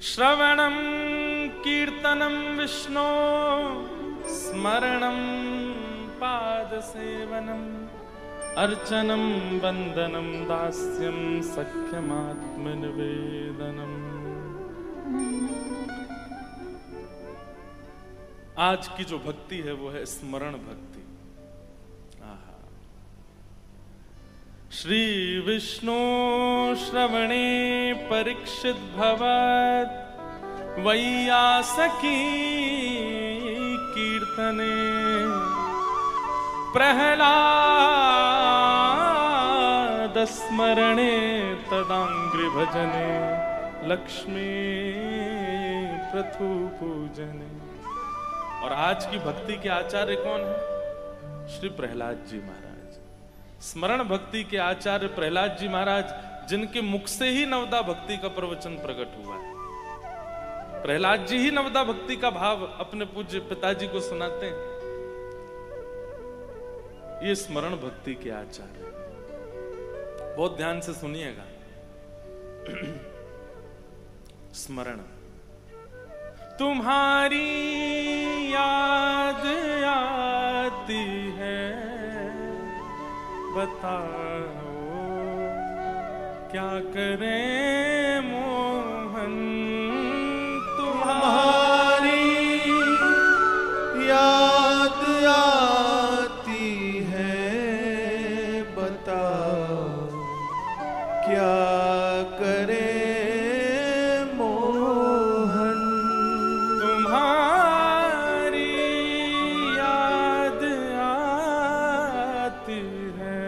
श्रवणं कीर्तनं विष्णो स्मरणं पादसेवनम् अर्चनं वंदनं दास्यं सख्यमात्मनिवेदनम्। आज की जो भक्ति है वो है स्मरण भक्ति। श्री विष्णु श्रवणे परीक्षित भवत वैयासकी कीर्तने प्रहलाद स्मरणे तदांग्रि भजने लक्ष्मी प्रथु पूजने। और आज की भक्ति के आचार्य कौन है? श्री प्रहलाद जी महाराज। स्मरण भक्ति के आचार्य प्रहलाद जी महाराज, जिनके मुख से ही नवदा भक्ति का प्रवचन प्रकट हुआ है। प्रहलाद जी ही नवदा भक्ति का भाव अपने पूज्य पिताजी को सुनाते हैं। ये स्मरण भक्ति के आचार्य, बहुत ध्यान से सुनिएगा। स्मरण, तुम्हारी याद आती है, बताओ क्या करें मोहन। तुम्हारी याद आती है, बताओ क्या करें मोहन। तुम्हारी याद आती है,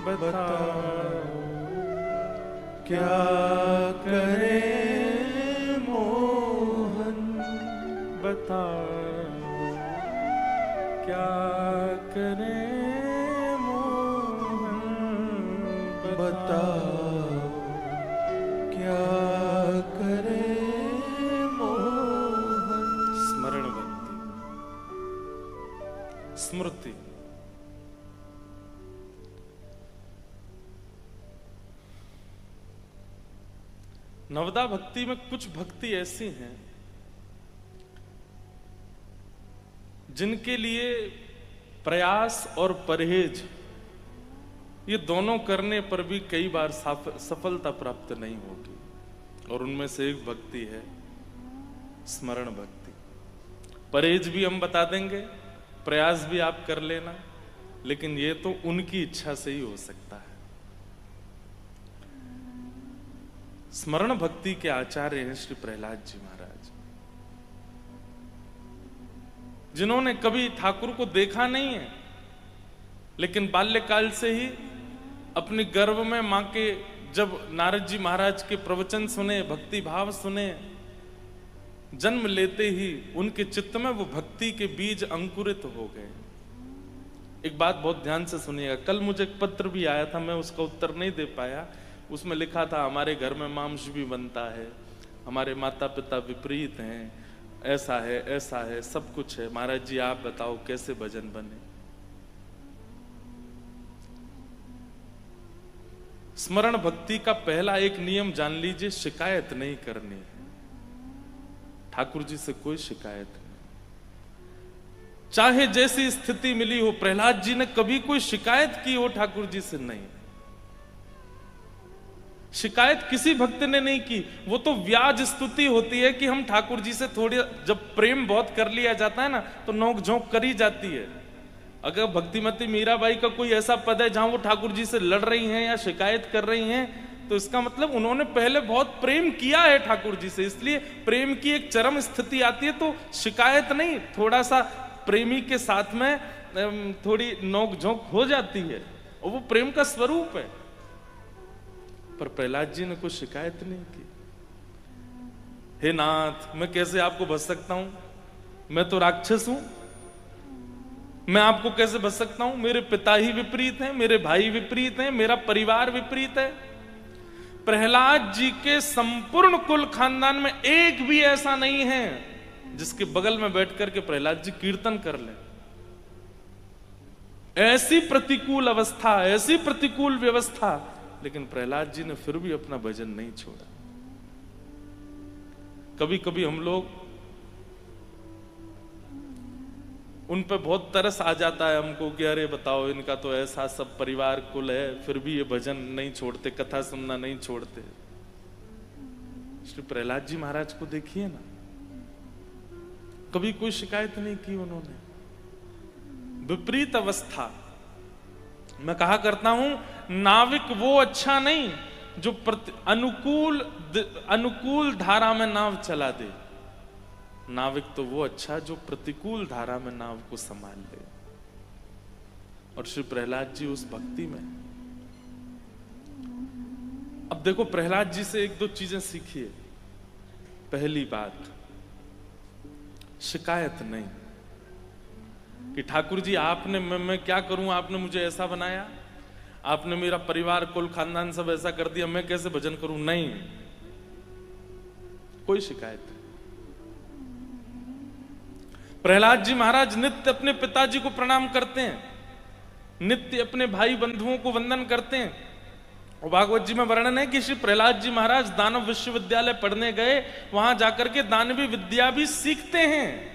बताओ क्या करें मोहन। बताओ क्या करें मोहन। बताओ क्या करें मोहन। स्मरण भक्ति, स्मृति। नवदा भक्ति में कुछ भक्ति ऐसी हैं जिनके लिए प्रयास और परहेज ये दोनों करने पर भी कई बार सफलता प्राप्त नहीं होगी। और उनमें से एक भक्ति है स्मरण भक्ति। परहेज भी हम बता देंगे, प्रयास भी आप कर लेना, लेकिन ये तो उनकी इच्छा से ही हो सकता है। स्मरण भक्ति के आचार्य हैं श्री प्रहलाद जी महाराज, जिन्होंने कभी ठाकुर को देखा नहीं है, लेकिन बाल्यकाल से ही अपने गर्भ में मां के जब नारद जी महाराज के प्रवचन सुने, भक्ति भाव सुने, जन्म लेते ही उनके चित्त में वो भक्ति के बीज अंकुरित हो गए। एक बात बहुत ध्यान से सुनिएगा। कल मुझे एक पत्र भी आया था, मैं उसका उत्तर नहीं दे पाया। उसमें लिखा था हमारे घर में मांस भी बनता है, हमारे माता पिता विपरीत हैं, ऐसा है, सब कुछ है। महाराज जी आप बताओ कैसे भजन बने। स्मरण भक्ति का पहला एक नियम जान लीजिए, शिकायत नहीं करनी है। ठाकुर जी से कोई शिकायत नहीं, चाहे जैसी स्थिति मिली हो। प्रहलाद जी ने कभी कोई शिकायत की हो ठाकुर जी से? नहीं, शिकायत किसी भक्त ने नहीं की। वो तो व्याज स्तुति होती है कि हम ठाकुर जी से थोड़ी, जब प्रेम बहुत कर लिया जाता है ना, तो नोक झोंक करी जाती है। अगर भक्तिमती मीराबाई का कोई ऐसा पद है जहां वो ठाकुर जी से लड़ रही हैं या शिकायत कर रही हैं, तो इसका मतलब उन्होंने पहले बहुत प्रेम किया है ठाकुर जी से, इसलिए प्रेम की एक चरम स्थिति आती है तो शिकायत नहीं, थोड़ा सा प्रेमी के साथ में थोड़ी नोक झोंक हो जाती है, और वो प्रेम का स्वरूप है। पर प्रहलाद जी ने कोई शिकायत नहीं की। हे नाथ, मैं कैसे आपको भज सकता हूं? मैं तो राक्षस हूं, मैं आपको कैसे भज सकता हूं? मेरे पिता ही विपरीत हैं, मेरे भाई विपरीत हैं, मेरा परिवार विपरीत है। प्रहलाद जी के संपूर्ण कुल खानदान में एक भी ऐसा नहीं है जिसके बगल में बैठ करके प्रहलाद जी कीर्तन कर ले। ऐसी प्रतिकूल अवस्था, ऐसी प्रतिकूल व्यवस्था, लेकिन प्रहलाद जी ने फिर भी अपना भजन नहीं छोड़ा। कभी कभी हम लोग उन पे बहुत तरस आ जाता है हमको कि अरे बताओ, इनका तो ऐसा सब परिवार कुल है, फिर भी ये भजन नहीं छोड़ते, कथा सुनना नहीं छोड़ते। श्री प्रहलाद जी महाराज को देखिए ना, कभी कोई शिकायत नहीं की उन्होंने। विपरीत अवस्था, मैं कहा करता हूं, नाविक वो अच्छा नहीं जो अनुकूल धारा में नाव चला दे, नाविक तो वो अच्छा जो प्रतिकूल धारा में नाव को संभाल ले। और श्री प्रहलाद जी उस भक्ति में। अब देखो, प्रहलाद जी से एक दो चीजें सीखिए। पहली बात, शिकायत नहीं कि ठाकुर जी आपने, मैं क्या करूं, आपने मुझे ऐसा बनाया, आपने मेरा परिवार कुल खानदान सब ऐसा कर दिया, मैं कैसे भजन करूं। नहीं, कोई शिकायत नहीं। प्रहलाद जी महाराज नित्य अपने पिताजी को प्रणाम करते हैं, नित्य अपने भाई बंधुओं को वंदन करते हैं। और भागवत जी में वर्णन है कि श्री प्रहलाद जी महाराज दानव विश्वविद्यालय पढ़ने गए, वहां जाकर के दानवी विद्या भी सीखते हैं।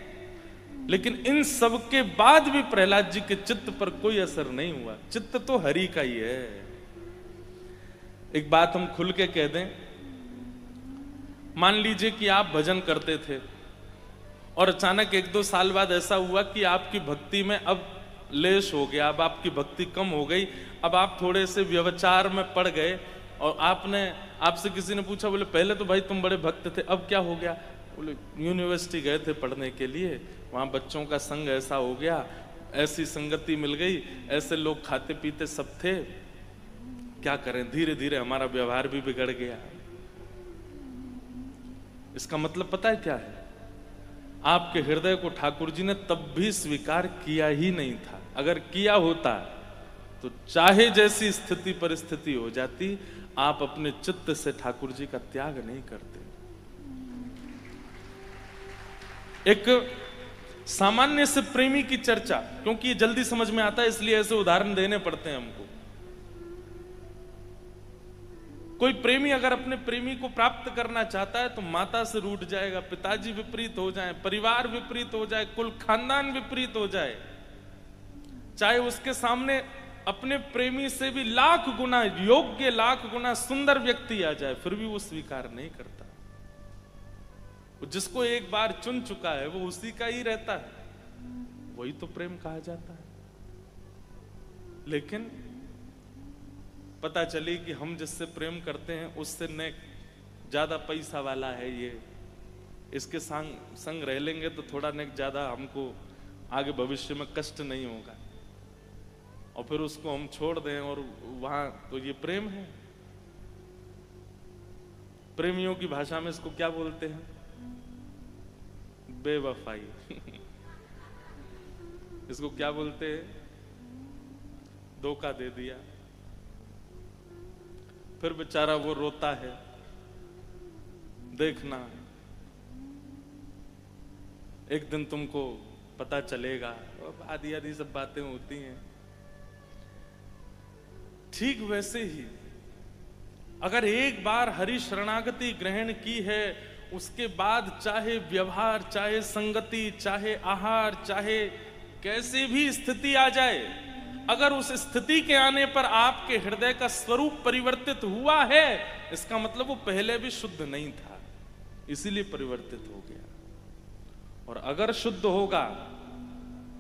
लेकिन इन सब के बाद भी प्रहलाद जी के चित्त पर कोई असर नहीं हुआ। चित्त तो हरि का ही है। एक बात हम खुल के कह दें, मान लीजिए कि आप भजन करते थे और अचानक एक दो साल बाद ऐसा हुआ कि आपकी भक्ति में अब लेश हो गया, अब आपकी भक्ति कम हो गई, अब आप थोड़े से व्यवचार में पड़ गए और आपसे किसी ने पूछा, बोले पहले तो भाई तुम बड़े भक्त थे, अब क्या हो गया? बोले यूनिवर्सिटी गए थे पढ़ने के लिए, वहां बच्चों का संग ऐसा हो गया, ऐसी संगति मिल गई, ऐसे लोग खाते पीते सब थे, क्या करें, धीरे धीरे हमारा व्यवहार भी बिगड़ गया। इसका मतलब पता है क्या है? आपके हृदय को ठाकुर जी ने तब भी स्वीकार किया ही नहीं था। अगर किया होता तो चाहे जैसी स्थिति परिस्थिति हो जाती, आप अपने चित्त से ठाकुर जी का त्याग नहीं करते। एक सामान्य से प्रेमी की चर्चा, क्योंकि ये जल्दी समझ में आता है इसलिए ऐसे उदाहरण देने पड़ते हैं हमको। कोई प्रेमी अगर अपने प्रेमी को प्राप्त करना चाहता है तो माता से रूठ जाएगा, पिताजी विपरीत हो जाए, परिवार विपरीत हो जाए, कुल खानदान विपरीत हो जाए, चाहे उसके सामने अपने प्रेमी से भी लाख गुना योग्य, लाख गुना सुंदर व्यक्ति आ जाए, फिर भी वो स्वीकार नहीं करता। जिसको एक बार चुन चुका है वो उसी का ही रहता है, वही तो प्रेम कहा जाता है। लेकिन पता चली कि हम जिससे प्रेम करते हैं उससे न ज्यादा पैसा वाला है ये, इसके संग रह लेंगे तो थोड़ा न ज्यादा हमको आगे भविष्य में कष्ट नहीं होगा, और फिर उसको हम छोड़ दें, और वहां तो ये प्रेम है। प्रेमियों की भाषा में इसको क्या बोलते हैं? बेवफाई। इसको क्या बोलते हैं? धोखा दे दिया। फिर बेचारा वो रोता है, देखना एक दिन तुमको पता चलेगा, आदि आदि सब बातें होती हैं। ठीक वैसे ही अगर एक बार हरि शरणागति ग्रहण की है, उसके बाद चाहे व्यवहार, चाहे संगति, चाहे आहार, चाहे कैसे भी स्थिति आ जाए, अगर उस स्थिति के आने पर आपके हृदय का स्वरूप परिवर्तित हुआ है, इसका मतलब वो पहले भी शुद्ध नहीं था, इसीलिए परिवर्तित हो गया। और अगर शुद्ध होगा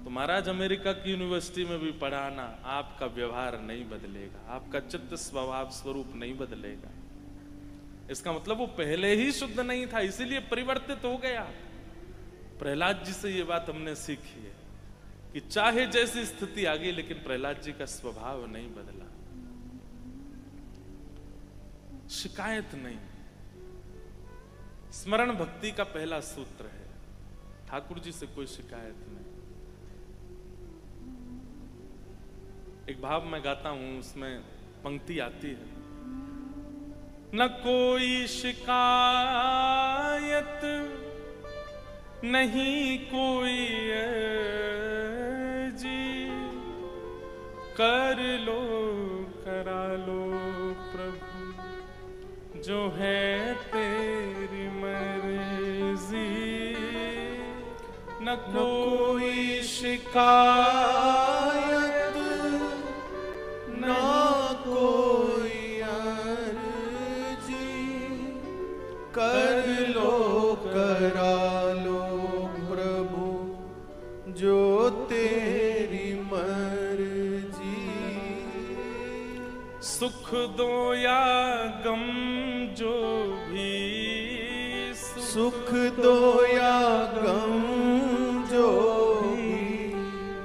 तो महाराज अमेरिका की यूनिवर्सिटी में भी पढ़ाना, आपका व्यवहार नहीं बदलेगा, आपका चित्त स्वभाव स्वरूप नहीं बदलेगा। इसका मतलब वो पहले ही शुद्ध नहीं था, इसीलिए परिवर्तित हो गया। प्रहलाद जी से ये बात हमने सीखी है कि चाहे जैसी स्थिति आ गई, लेकिन प्रहलाद जी का स्वभाव नहीं बदला। शिकायत नहीं। स्मरण भक्ति का पहला सूत्र है, ठाकुर जी से कोई शिकायत नहीं। एक भाव मैं गाता हूं, उसमें पंक्ति आती है, न कोई शिकायत नहीं कोई जी, कर लो करा लो प्रभु जो है तेरी मर्जी। न कोई शिकायत ना कोई अर्जी, कर लो करा लो प्रभु जो तेरी मर्जी। सुख दो या गम जो भी, सुख दो या गम जो भी,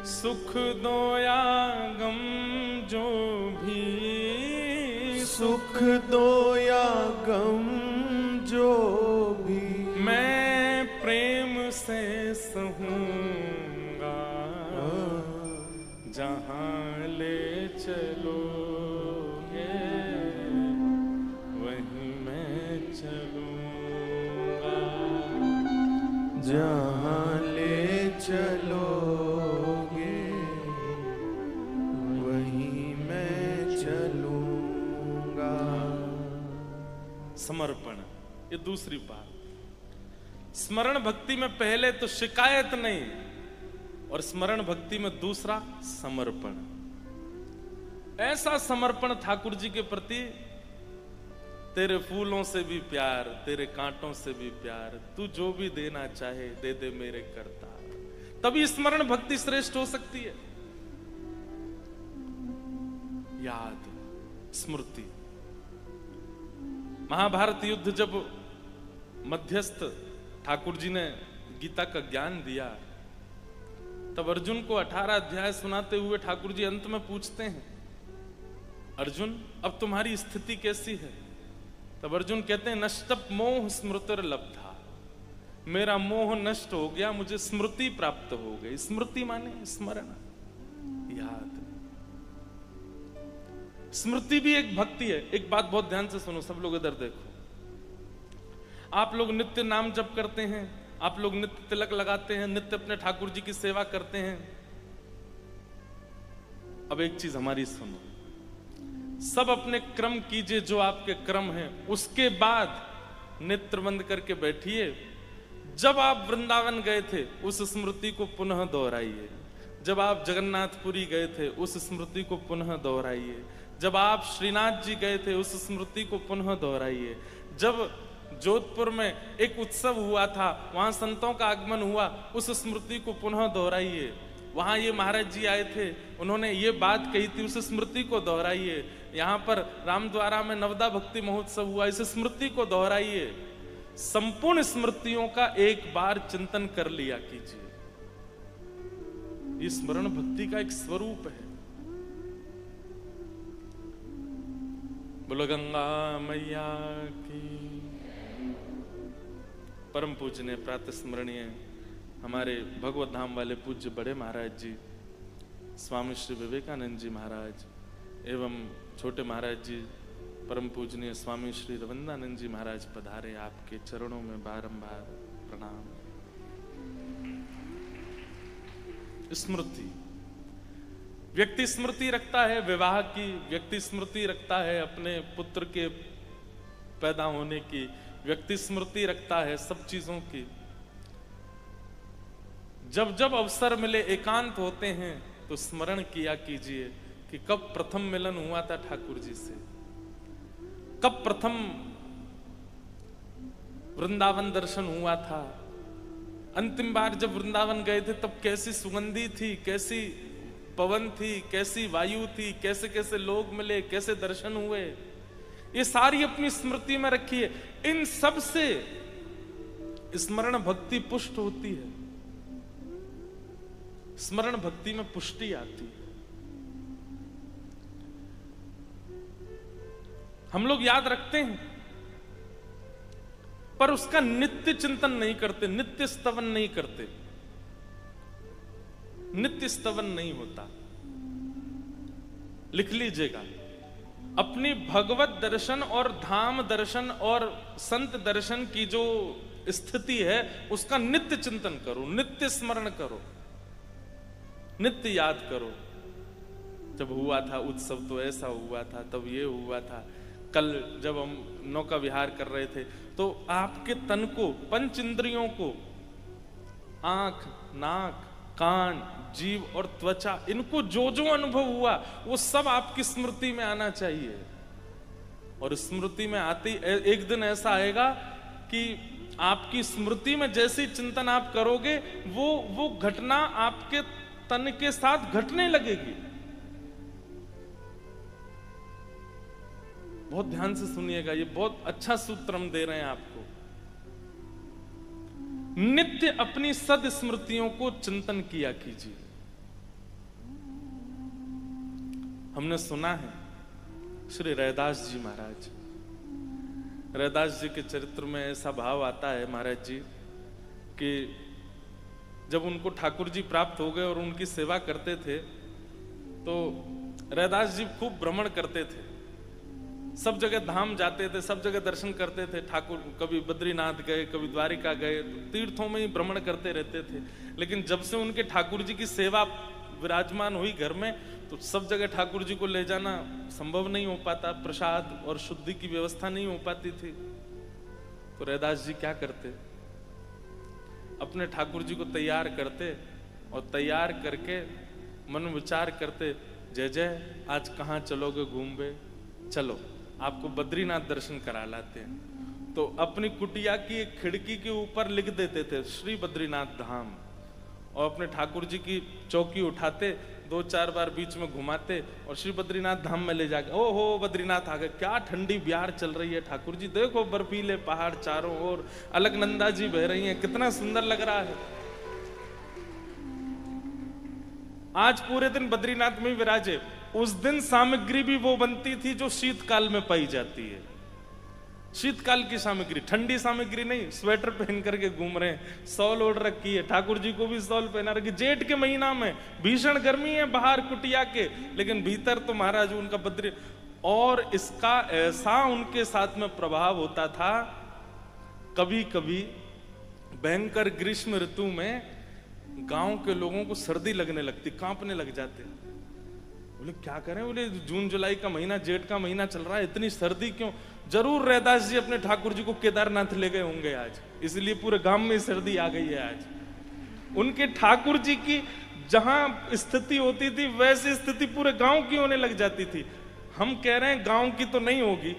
सुख दो या गम जो भी, सुख दो या गम जो भी, मैं प्रेम से सहूंगा, जहां ले चलोगे वहीं मैं चलूंगा, जहां ले चलोगे वहीं मैं चलूंगा। समर्पण, ये दूसरी बात। स्मरण भक्ति में पहले तो शिकायत नहीं, और स्मरण भक्ति में दूसरा समर्पण। ऐसा समर्पण ठाकुर जी के प्रति, तेरे फूलों से भी प्यार, तेरे कांटों से भी प्यार, तू जो भी देना चाहे दे दे मेरे करतार। तभी स्मरण भक्ति श्रेष्ठ हो सकती है। याद, स्मृति। महाभारत युद्ध जब मध्यस्थ ठाकुर जी ने गीता का ज्ञान दिया, तब अर्जुन को 18 अध्याय सुनाते हुए ठाकुर जी अंत में पूछते हैं, अर्जुन अब तुम्हारी स्थिति कैसी है? तब अर्जुन कहते हैं, नष्टप मोह स्मृतिर लब्धा, मेरा मोह नष्ट हो गया, मुझे स्मृति प्राप्त हो गई। स्मृति माने स्मरण, याद। स्मृति भी एक भक्ति है। एक बात बहुत ध्यान से सुनो, सब लोग इधर देखो। आप लोग नित्य नाम जप करते हैं, आप लोग नित्य तिलक लगाते हैं, नित्य अपने ठाकुर जी की सेवा करते हैं। अब एक चीज हमारी सुनो, सब अपने क्रम कीजिए जो आपके क्रम हैं, उसके बाद नेत्र बंद करके बैठिए। जब आप वृंदावन गए थे उस स्मृति को पुनः दोहराइए, जब आप जगन्नाथपुरी गए थे उस स्मृति को पुनः दोहराइए, जब आप श्रीनाथ जी गए थे उस स्मृति को पुनः दोहराइए, जब जोधपुर में एक उत्सव हुआ था, वहां संतों का आगमन हुआ, उस स्मृति को पुनः दोहराइए। वहां ये महाराज जी आए थे, उन्होंने ये बात कही थी, उस स्मृति को दोहराइए। यहां पर रामद्वारा में नवदा भक्ति महोत्सव हुआ, इस स्मृति को दोहराइए। संपूर्ण स्मृतियों का एक बार चिंतन कर लिया कीजिए। ये स्मरण भक्ति का एक स्वरूप है। बोलो गंगा मैया की। परम पूजनीय प्रातः स्मरणीय हमारे भगवत धाम वाले पूज्य बड़े महाराज जी स्वामी श्री विवेकानंद जी महाराज एवं छोटे महाराज जी परम पूजनीय स्वामी श्री रविंद्रानंद जी महाराज पधारे, आपके चरणों में बारंबार प्रणाम। स्मृति, व्यक्ति स्मृति रखता है विवाह की, व्यक्ति स्मृति रखता है अपने पुत्र के पैदा होने की, व्यक्ति स्मृति रखता है सब चीजों की। जब जब अवसर मिले, एकांत होते हैं, तो स्मरण किया कीजिए कि कब प्रथम मिलन हुआ था ठाकुर जी से, कब प्रथम वृंदावन दर्शन हुआ था, अंतिम बार जब वृंदावन गए थे तब कैसी सुगंधी थी, कैसी पवन थी, कैसी वायु थी, कैसे कैसे लोग मिले, कैसे दर्शन हुए, ये सारी अपनी स्मृति में रखिए। इन सब से स्मरण भक्ति पुष्ट होती है, स्मरण भक्ति में पुष्टि आती है। हम लोग याद रखते हैं पर उसका नित्य चिंतन नहीं करते, नित्य स्तवन नहीं करते, नित्य स्तवन नहीं होता। लिख लीजिएगा, अपनी भगवत दर्शन और धाम दर्शन और संत दर्शन की जो स्थिति है उसका नित्य चिंतन करो, नित्य स्मरण करो, नित्य याद करो। जब हुआ था उत्सव तो ऐसा हुआ था, तब ये हुआ था, कल जब हम नौका विहार कर रहे थे तो आपके तन को, पंच इंद्रियों को आंख, नाक, कान, जीव और त्वचा, इनको जो जो अनुभव हुआ वो सब आपकी स्मृति में आना चाहिए। और स्मृति में आते एक दिन ऐसा आएगा कि आपकी स्मृति में जैसी चिंतन आप करोगे वो घटना आपके तन के साथ घटने लगेगी। बहुत ध्यान से सुनिएगा, ये बहुत अच्छा सूत्र हम दे रहे हैं आपको। नित्य अपनी सद स्मृतियों को चिंतन किया कीजिए। हमने सुना है श्री रैदास जी महाराज, रैदास जी के चरित्र में ऐसा भाव आता है महाराज जी कि जब उनको ठाकुर जी प्राप्त हो गए और उनकी सेवा करते थे तो रैदास जी खूब भ्रमण करते थे, सब जगह धाम जाते थे, सब जगह दर्शन करते थे ठाकुर। कभी बद्रीनाथ गए, कभी द्वारिका गए, तो तीर्थों में ही भ्रमण करते रहते थे। लेकिन जब से उनके ठाकुर जी की सेवा विराजमान हुई घर में, तो सब जगह ठाकुर जी को ले जाना संभव नहीं हो पाता, प्रसाद और शुद्धि की व्यवस्था नहीं हो पाती थी। तो रैदास जी क्या करते, अपने ठाकुर जी को तैयार करते और तैयार करके मन विचार करते, जय जय आज कहाँ चलोगे घूमबे, चलो आपको बद्रीनाथ दर्शन करा लाते हैं। तो अपनी कुटिया की एक खिड़की के ऊपर लिख देते थे श्री बद्रीनाथ धाम, और अपने ठाकुर जी की चौकी उठाते, 2-4 बार बीच में घुमाते और श्री बद्रीनाथ धाम में ले जाके, ओ हो बद्रीनाथ आ गए, क्या ठंडी बिहार चल रही है ठाकुर जी, देखो बर्फीले पहाड़ चारों ओर, अलकनंदा जी बह रही हैं, कितना सुंदर लग रहा है। आज पूरे दिन बद्रीनाथ में विराजे। उस दिन सामग्री भी वो बनती थी जो शीतकाल में पाई जाती है, शीतकाल की सामग्री, ठंडी सामग्री नहीं। स्वेटर पहन करके घूम रहे हैं, शॉल ओढ़ रखी है, ठाकुर जी को भी शॉल पहना रखी। जेठ के महीना में भीषण गर्मी है बाहर कुटिया के, लेकिन भीतर तो महाराज उनका बद्री। और इसका ऐसा उनके साथ में प्रभाव होता था, कभी कभी भयंकर ग्रीष्म ऋतु में गांव के लोगों को सर्दी लगने लगती, कांपने लग जाते। बोले क्या करें, बोले जून जुलाई का महीना, जेठ का महीना चल रहा है, इतनी सर्दी क्यों। जरूर रैदास जी अपने ठाकुर जी को केदारनाथ ले गए होंगे आज, इसलिए पूरे गांव में सर्दी आ गई है आज। उनके ठाकुर जी की जहां स्थिति होती थी वैसी स्थिति पूरे गांव की होने लग जाती थी। हम कह रहे हैं गांव की तो नहीं होगी,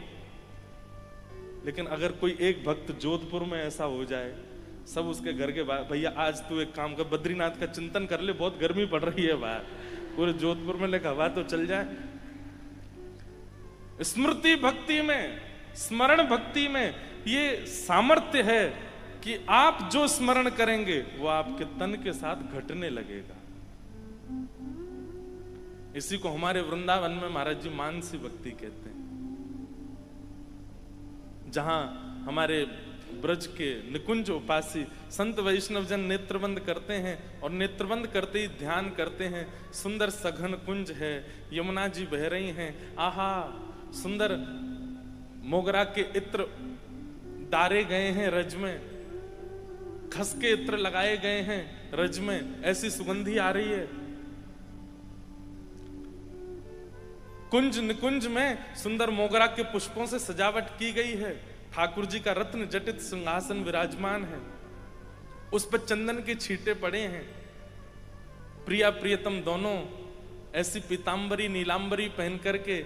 लेकिन अगर कोई एक भक्त जोधपुर में ऐसा हो जाए, सब उसके घर के बाहर, भैया आज तू एक काम कर, बद्रीनाथ का चिंतन कर ले, बहुत गर्मी पड़ रही है बाहर, पूरे जोधपुर में लेकर हवा तो चल जाए। स्मृति भक्ति में, स्मरण भक्ति में ये सामर्थ्य है कि आप जो स्मरण करेंगे वो आपके तन के साथ घटने लगेगा। इसी को हमारे वृंदावन में महाराज जी मानसी भक्ति कहते हैं, जहां हमारे ब्रज के निकुंज उपासी संत वैष्णव जन नेत्रबंद करते हैं, और नेत्रबंद करते ही ध्यान करते हैं, सुंदर सघन कुंज है, यमुना जी बह रही हैं, आहा सुंदर मोगरा के इत्र डारे गए हैं रज में, खस के इत्र लगाए गए हैं रज में, ऐसी सुगंधी आ रही है। कुंज निकुंज में सुंदर मोगरा के पुष्पों से सजावट की गई है, ठाकुर जी का रत्न जटित सिंहासन विराजमान है, उस पर चंदन के छींटे पड़े हैं। प्रिया प्रियतम दोनों ऐसी पीतांबरी नीलांबरी पहन करके,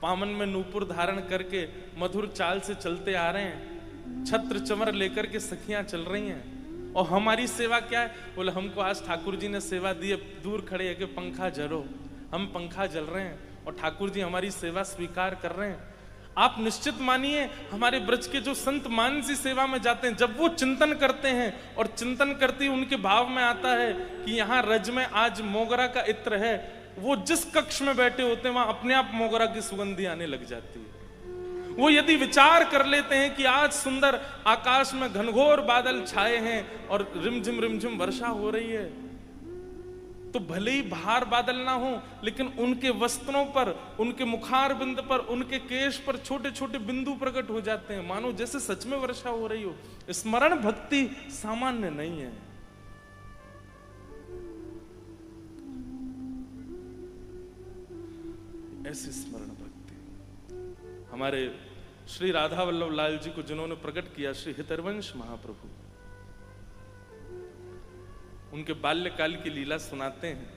पामन में नूपुर धारण करके मधुर चाल से चलते आ रहे हैं, छत्र चमर लेकर के सखियां चल रही हैं। और हमारी सेवा क्या है, बोले हमको आज ठाकुर जी ने सेवा दी है, दूर खड़े है कि पंखा जलो, हम पंखा जल रहे हैं और ठाकुर जी हमारी सेवा स्वीकार कर रहे हैं। आप निश्चित मानिए, हमारे ब्रज के जो संत मानसी सेवा में जाते हैं, जब वो चिंतन करते हैं और चिंतन करते ही उनके भाव में आता है कि यहाँ रज में आज मोगरा का इत्र है, वो जिस कक्ष में बैठे होते हैं वहां अपने आप मोगरा की सुगंधी आने लग जाती है। वो यदि विचार कर लेते हैं कि आज सुंदर आकाश में घनघोर बादल छाए हैं और रिमझिम वर्षा हो रही है, तो भले ही बाहर बादल ना हो, लेकिन उनके वस्त्रों पर, उनके मुखार बिंद पर, उनके केश पर छोटे छोटे बिंदु प्रकट हो जाते हैं, मानो जैसे सच में वर्षा हो रही हो। स्मरण भक्ति सामान्य नहीं है। ऐसी स्मरण भक्ति हमारे श्री राधा वल्लभ लाल जी को जिन्होंने प्रकट किया, श्री हितरवंश महाप्रभु, उनके बाल्यकाल की लीला सुनाते हैं।